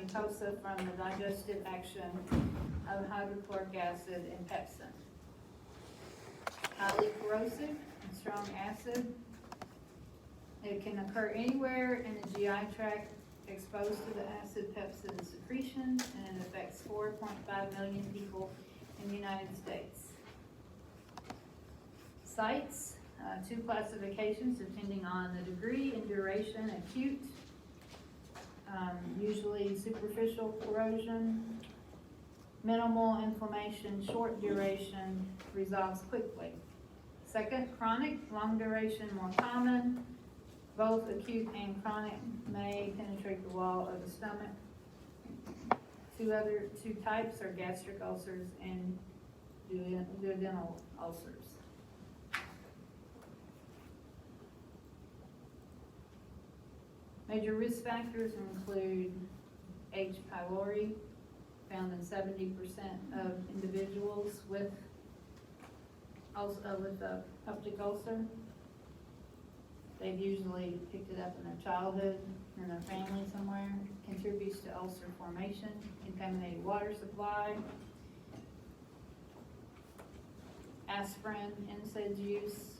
mucosa from the digestive action of hydrochloric acid and pepsin. Highly corrosive and strong acid. It can occur anywhere in the GI tract exposed to the acid pepsin secretion, and it affects 4.5 million people in the United States. Sites, two classifications depending on the degree and duration: acute, usually superficial corrosion; minimal inflammation, short duration, resolves quickly. Second, chronic, long duration, more common. Both acute and chronic may penetrate the wall of the stomach. Two types are gastric ulcers and duodenal ulcers. Major risk factors include H. pylori, found in 70% of individuals with a peptic ulcer. They've usually picked it up in their childhood, in their family somewhere. Contributes to ulcer formation. Contaminated water supply. Aspirin, NSAID use.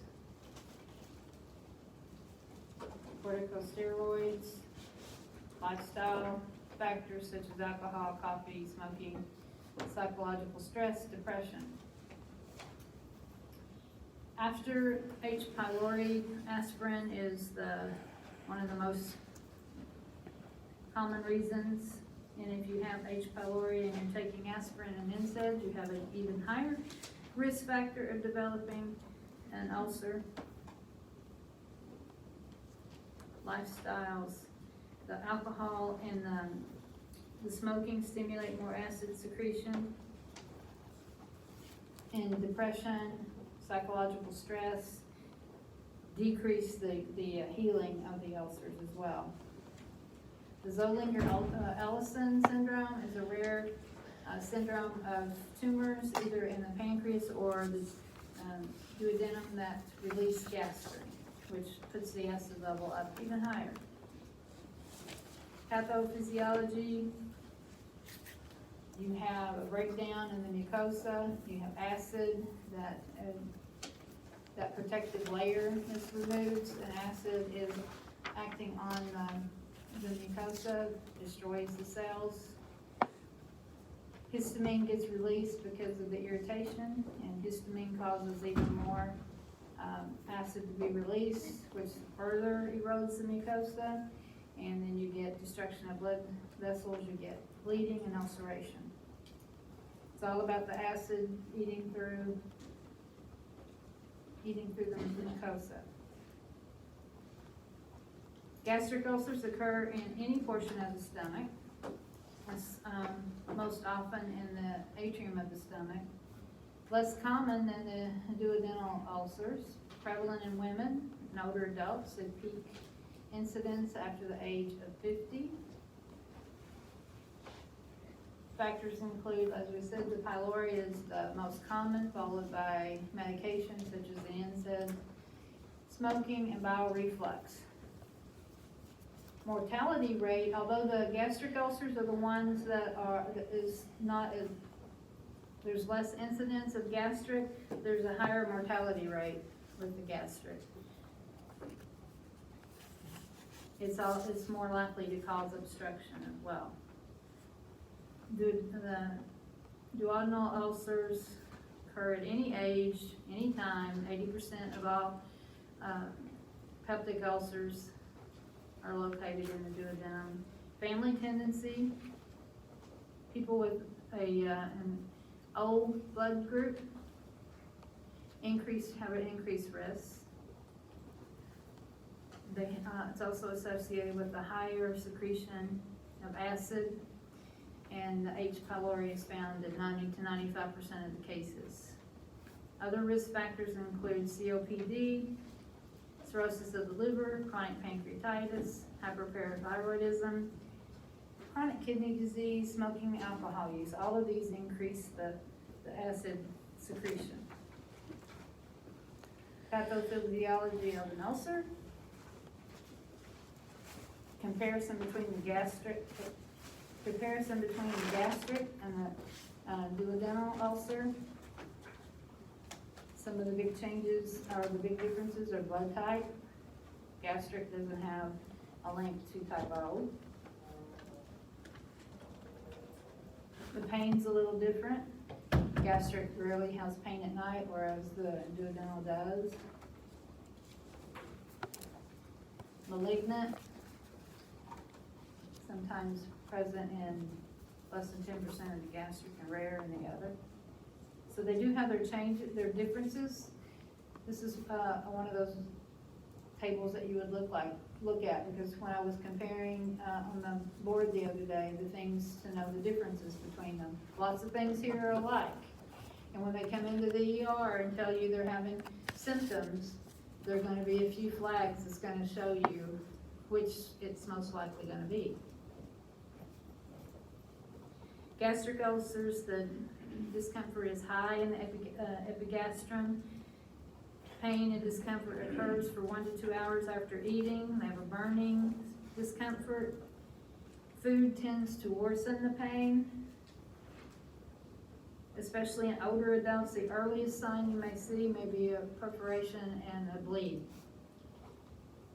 Corticosteroids. Lifestyle factors such as alcohol, coffee, smoking. Psychological stress, depression. After H. pylori, aspirin is one of the most common reasons. And if you have H. pylori and you're taking aspirin and NSAIDs, you have an even higher risk factor of developing an ulcer. Lifestyles, the alcohol and the smoking stimulate more acid secretion. And depression, psychological stress, decrease the healing of the ulcers as well. The Zolinger Ellison syndrome is a rare syndrome of tumors either in the pancreas or the duodenum that release gastrin, which puts the acid level up even higher. Pathophysiology, you have a breakdown in the mucosa, you have acid that protective layer is removed, and acid is acting on the mucosa, destroys the cells. Histamine gets released because of the irritation, and histamine causes even more acid to be released, which further erodes the mucosa, and then you get destruction of blood vessels, you get bleeding and ulceration. It's all about the acid eating through the mucosa. Gastric ulcers occur in any portion of the stomach, most often in the atrium of the stomach. Less common than the duodenal ulcers, prevalent in women and older adults at peak incidence after the age of 50. Factors include, as we said, the pylori is the most common, followed by medications such as the NSAID, smoking, and bowel reflux. Mortality rate, although the gastric ulcers are the ones that there's less incidence of gastric, there's a higher mortality rate with the gastric. It's more likely to cause obstruction as well. The duodenal ulcers occur at any age, any time. 80% of all peptic ulcers are located in the duodenum. Family tendency, people with an O blood group have an increased risk. It's also associated with the higher secretion of acid, and the H. pylori is found in 90 to 95% of the cases. Other risk factors include COPD, cirrhosis of the liver, chronic pancreatitis, hyperparathyroidism, chronic kidney disease, smoking, alcohol use. All of these increase the acid secretion. Pathophysiology of an ulcer. Comparison between the gastric comparison between the gastric and the duodenal ulcer. Some of the big changes, or the big differences, are blood type. Gastric doesn't have a link to type O. The pain's a little different. Gastric rarely has pain at night, whereas the duodenal does. Malignant, sometimes present in less than 10% of the gastric and rare in the other. So they do have their differences. This is one of those tables that you would look at, because when I was comparing on the board the other day, the things to know the differences between them. Lots of things here are alike. And when they come into the ER and tell you they're having symptoms, there are going to be a few flags that's going to show you which it's most likely going to be. Gastric ulcers, the discomfort is high in the epigastrum. Pain and discomfort occurs for 1 to 2 hours after eating. They have a burning discomfort. Food tends to worsen the pain, especially in older adults. The earliest sign you may see may be a perforation and a bleed.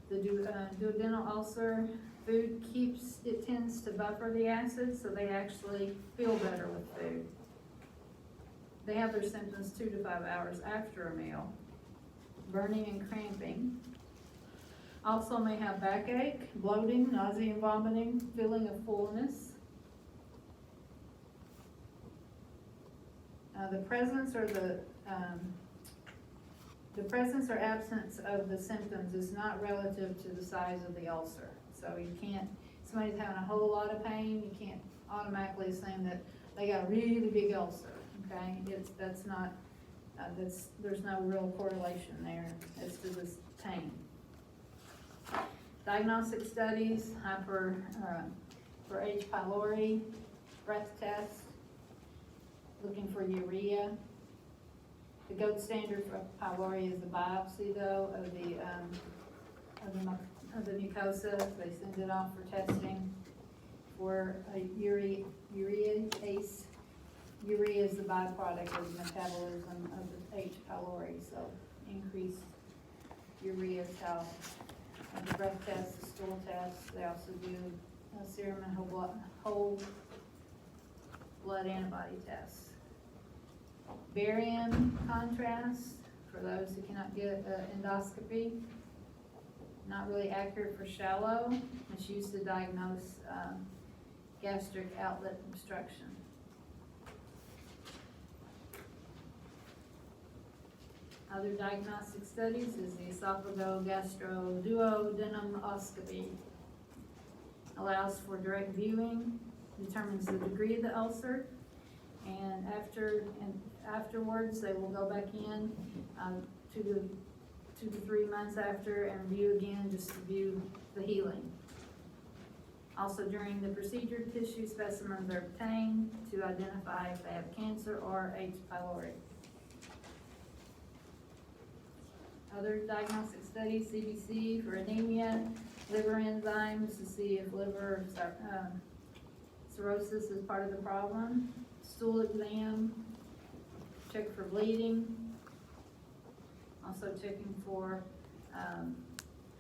The duodenal ulcer, food tends to buffer the acid, so they actually feel better with food. They have their symptoms 2 to 5 hours after a meal. Burning and cramping. Also may have backache, bloating, nausea and vomiting, feeling of fullness. The presence or absence of the symptoms is not relative to the size of the ulcer. So you can't, somebody's having a whole lot of pain, you can't automatically assume that they got a really big ulcer, okay? There's no real correlation there as to this pain. Diagnostic studies, for H. pylori, breath test, looking for urea. The gold standard for pylori is the biopsy, though, of the mucosa. They send it off for testing for a urease. Urea is the byproduct of the metabolism of the H. pylori, so increased urea is how the breath test, the stool test. They also do serum and whole blood antibody tests. Barium contrast, for those who cannot get endoscopy, not really accurate for shallow. It's used to diagnose gastric outlet obstruction. Other diagnostic studies is the esophagogastroduodenoscopy. Allows for direct viewing, determines the degree of the ulcer, and afterwards they will go back in 2 to 3 months after and review again, just to view the healing. Also during the procedure, tissue specimens are obtained to identify if they have cancer or H. pylori. Other diagnostic studies, CBC for anemia, liver enzymes to see if liver cirrhosis is part of the problem, stool exam, check for bleeding, also checking for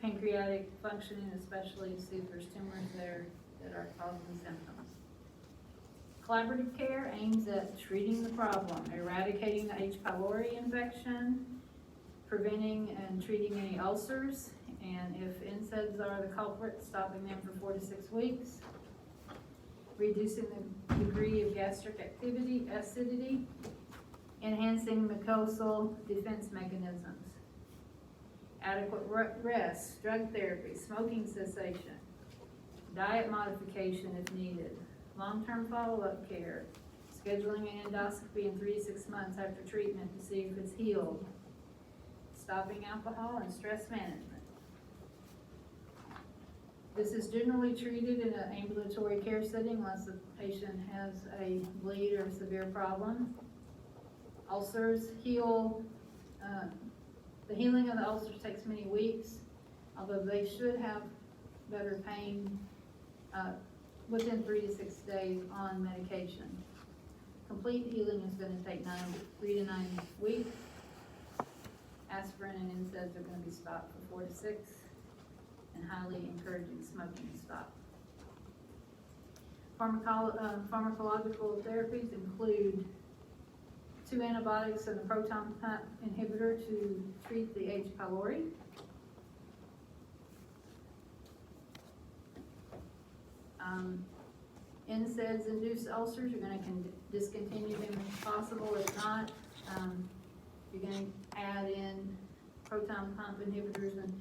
pancreatic functioning, especially to see if there's tumors there that are causing symptoms. Collaborative care aims at treating the problem, eradicating the H. pylori infection, preventing and treating any ulcers, and if NSAIDs are the culprit, stopping them for 4 to 6 weeks, reducing the degree of gastric acidity, enhancing mucosal defense mechanisms, adequate rest, drug therapy, smoking cessation, diet modification if needed, long-term follow-up care, scheduling an endoscopy in 3 to 6 months after treatment to see if it's healed, stopping alcohol, and stress management. This is generally treated in an ambulatory care setting unless the patient has a bleed or a severe problem. Ulcers heal, the healing of the ulcers takes many weeks, although they should have better pain within 3 to 6 days on medication. Complete healing is going to take 3 to 9 weeks. Aspirin and NSAIDs are going to be stopped for 4 to 6, and highly encouraging smoking to stop. Pharmacological therapies include 2 antibiotics and a proton pump inhibitor to treat the H. pylori. NSAIDs induced ulcers, you're going to discontinue them if possible. If not, you're going to add in proton pump inhibitors and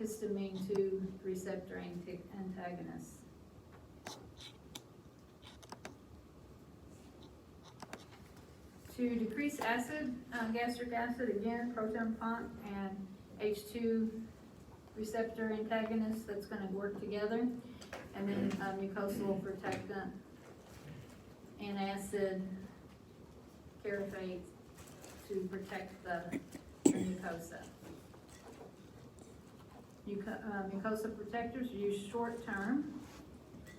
histamine 2 receptor antagonists. To decrease acid, gastric acid, again, proton pump and H2 receptor antagonists, that's going to work together. And then mucosal protectant, antacid, carafate to protect the mucosa. Mucosa protectors are used short term.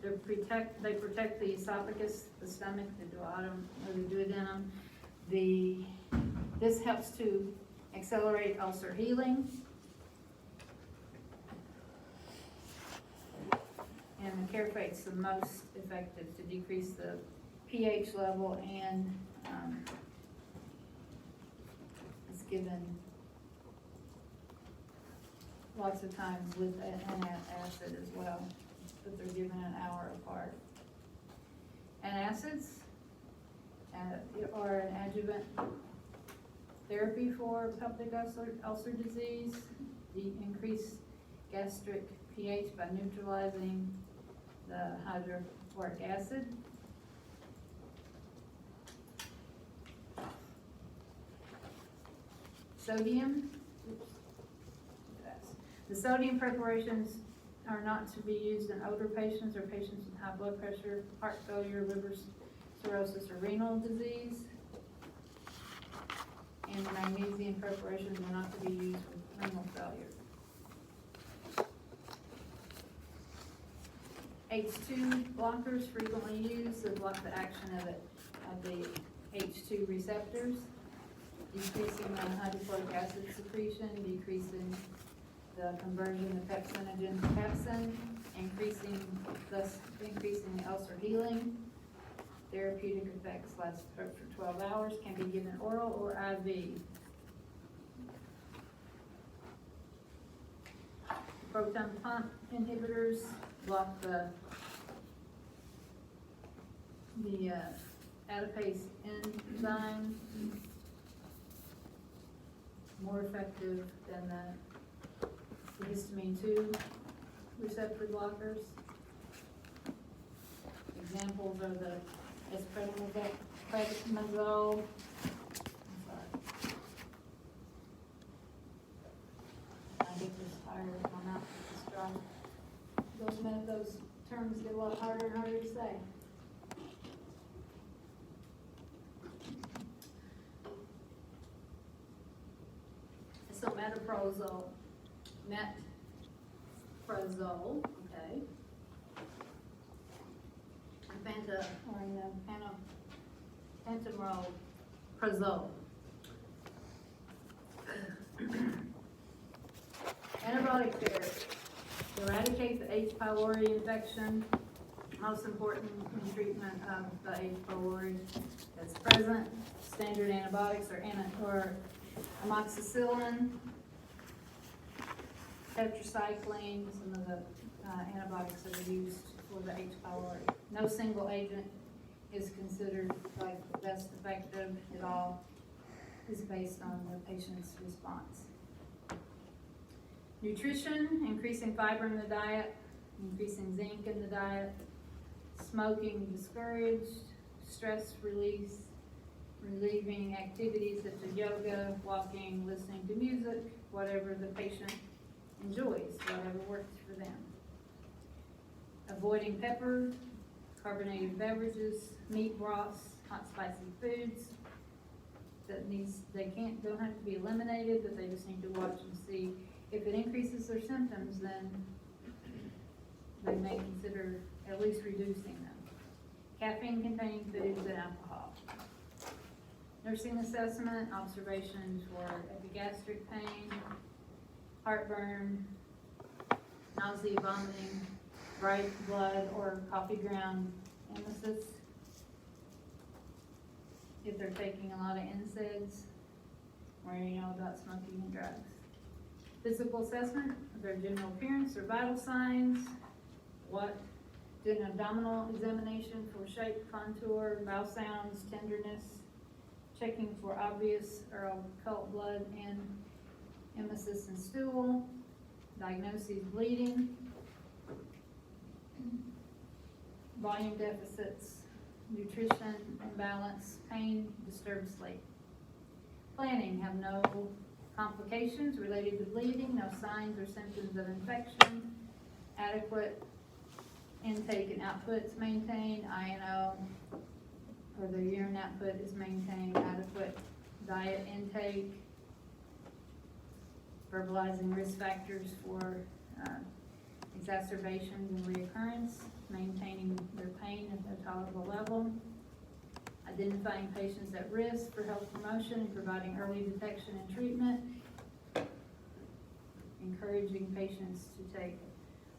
They protect the esophagus, the stomach, the duodenum. This helps to accelerate ulcer healing. And the carafate's the most effective to decrease the pH level, and it's given lots of times with an acid as well, but they're given an hour apart. Antacids are an adjuvant therapy for pelvic ulcer disease. Increase gastric pH by neutralizing the hydrochloric acid. Sodium. The sodium preparations are not to be used in older patients or patients with high blood pressure, heart failure, liver cirrhosis, or renal disease. And the magnesium preparations are not to be used with renal failure. H2 blockers frequently used to block the action of the H2 receptors, decreasing the hydrochloric acid secretion, decreasing the conversion of pepsinogen to pepsin, thus increasing the ulcer healing. Therapeutic effects last for 12 hours, can be given oral or IV. Proton pump inhibitors block the adipase enzyme, more effective than the histamine 2 receptor blockers. Examples are the espremazole. I get this tired of my mouth with this dry. Those terms get a lot harder and harder to say. So metoprolol, okay. Pantoprazole. Antibiotic therapy. Eradicate the H. pylori infection. Most important in treatment of the H. pylori that's present. Standard antibiotics are amoxicillin, tetracycline, some of the antibiotics that are used for the H. pylori. No single agent is considered like best effective at all. Is based on the patient's response. Nutrition, increasing fiber in the diet, increasing zinc in the diet, smoking discouraged, stress release, relieving activities such as yoga, walking, listening to music, whatever the patient enjoys, whatever works for them. Avoiding pepper, carbonated beverages, meat broths, hot spicy foods. Don't have to be eliminated, but they just need to watch and see if it increases their symptoms. Then they may consider at least reducing them. Caffeine-containing foods and alcohol. Nursing assessment, observations for epigastric pain, heartburn, nausea, vomiting, bright blood or coffee ground emesis. If they're taking a lot of NSAIDs, or about smoking and drugs. Physical assessment of their general appearance or vital signs. Do an abdominal examination for shape, contour, bowel sounds, tenderness. Checking for obvious or occult blood and emesis in stool. Diagnoses bleeding. Volume deficits. Nutrition imbalance, pain, disturbed sleep. Planning, have no complications related to bleeding, no signs or symptoms of infection, adequate intake and outputs maintained, INO, or the urine output is maintained, adequate diet intake, verbalizing risk factors for exacerbations and reoccurrence, maintaining their pain at a tolerable level, identifying patients at risk for health promotion and providing early detection and treatment, encouraging patients to take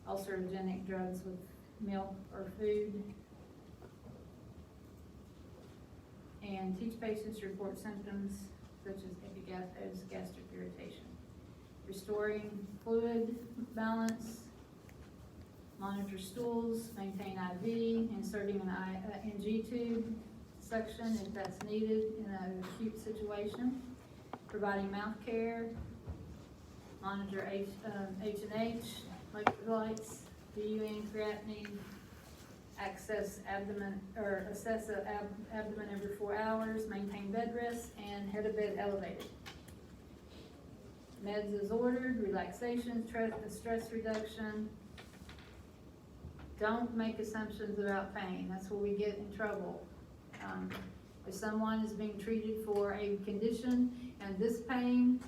ulcerogenic drugs with milk or food, and teach patients to report symptoms such as gastric irritation. Restoring fluid balance, monitor stools, maintain IV, inserting an NG tube, suction if that's needed in an acute situation, providing mouth care, monitor H&H, electrolytes, DUN, creatinine, assess abdomen every 4 hours, maintain bed rest, and head of bed elevated. Meds as ordered, relaxation, stress reduction. Don't make assumptions about pain. That's where we get in trouble. If someone is being treated for a condition and this pain,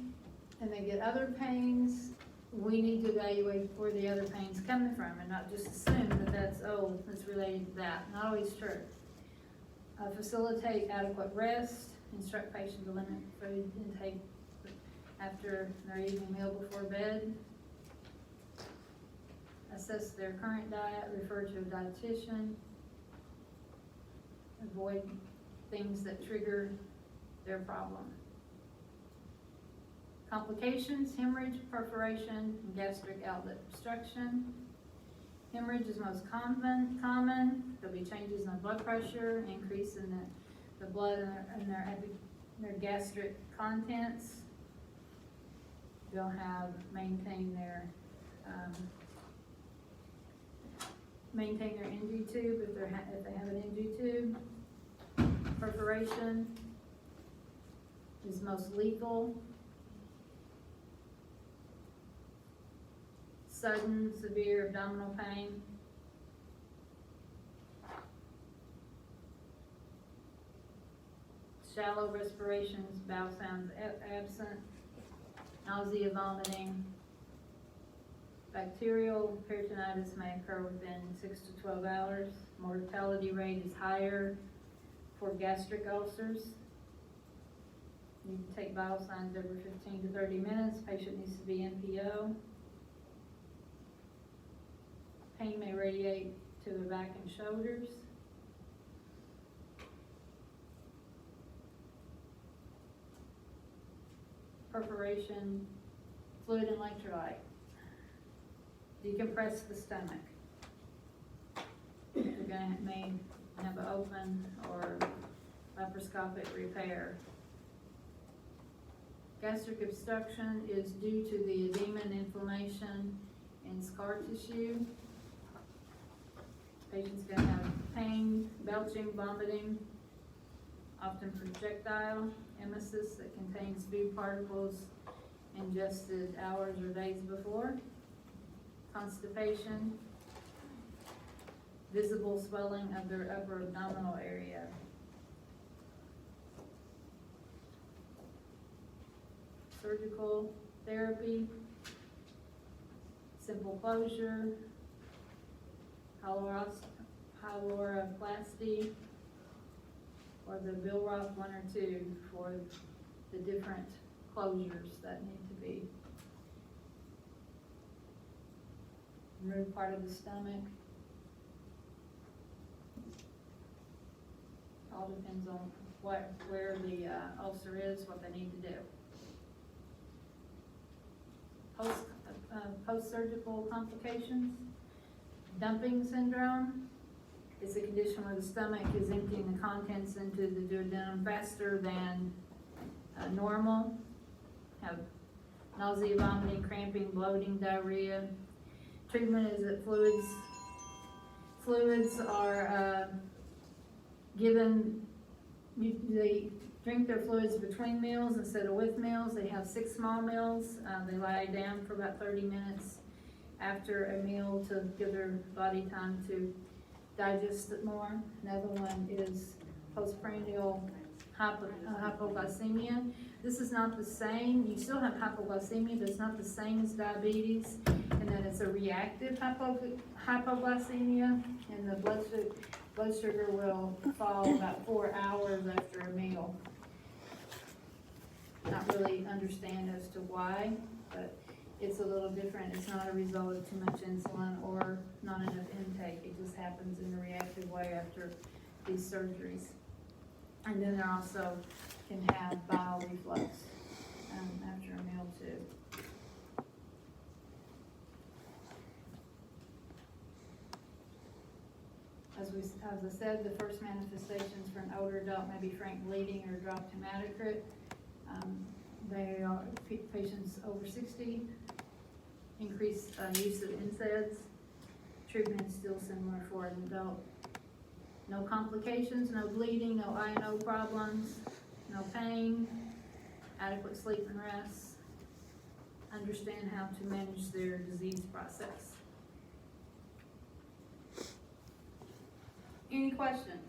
and they get other pains, we need to evaluate where the other pain's coming from and not just assume that that's related to that. Not always true. Facilitate adequate rest. Instruct patient to limit food intake after their evening meal before bed. Assess their current diet, refer to a dietitian. Avoid things that trigger their problem. Complications, hemorrhage, perforation, and gastric outlet obstruction. Hemorrhage is most common. There'll be changes in blood pressure, increase in the blood in their gastric contents. They'll have maintain their NG tube if they have an NG tube. Perforation is most lethal. Sudden, severe abdominal pain. Shallow respirations, bowel sounds absent. Nausea, vomiting. Bacterial peritonitis may occur within 6 to 12 hours. Mortality rate is higher for gastric ulcers. You can take vital signs every 15 to 30 minutes. Patient needs to be NPO. Pain may radiate to the back and shoulders. Perforation, fluid and electrolyte. Decompress the stomach. You're may have an open or laparoscopic repair. Gastric obstruction is due to the edema and inflammation in scar tissue. Patient's going to have pain, belching, vomiting, often projectile emesis that contains food particles ingested hours or days before. Constipation, visible swelling of their upper abdominal area. Surgical therapy, simple closure, pyloroplasty, or the Billroth 1 or 2 for the different closures that need to be. Remove part of the stomach. All depends on where the ulcer is, what they need to do. Post-surgical complications. Dumping syndrome is a condition where the stomach is emptying the contents into the duodenum faster than normal. Have nausea, vomiting, cramping, bloating, diarrhea. Treatment is that fluids are given, they drink their fluids between meals instead of with meals. They have 6 small meals. They lie down for about 30 minutes after a meal to give their body time to digest it more. Another one is postprandial hypoglycemia. This is not the same. You still have hypoglycemia, but it's not the same as diabetes. And then it's a reactive hypoglycemia, and the blood sugar will fall about 4 hours after a meal. Not really understand as to why, but it's a little different. It's not a result of too much insulin or not enough intake. It just happens in a reactive way after these surgeries. And then there also can have bile reflux after a meal too. As I said, the first manifestations for an older adult may be frank bleeding or dropped hematocrit. They are patients over 60, increased use of NSAIDs. Treatment is still similar for an adult. No complications, no bleeding, no I&O problems, no pain, adequate sleep and rest. Understand how to manage their disease process. Any questions?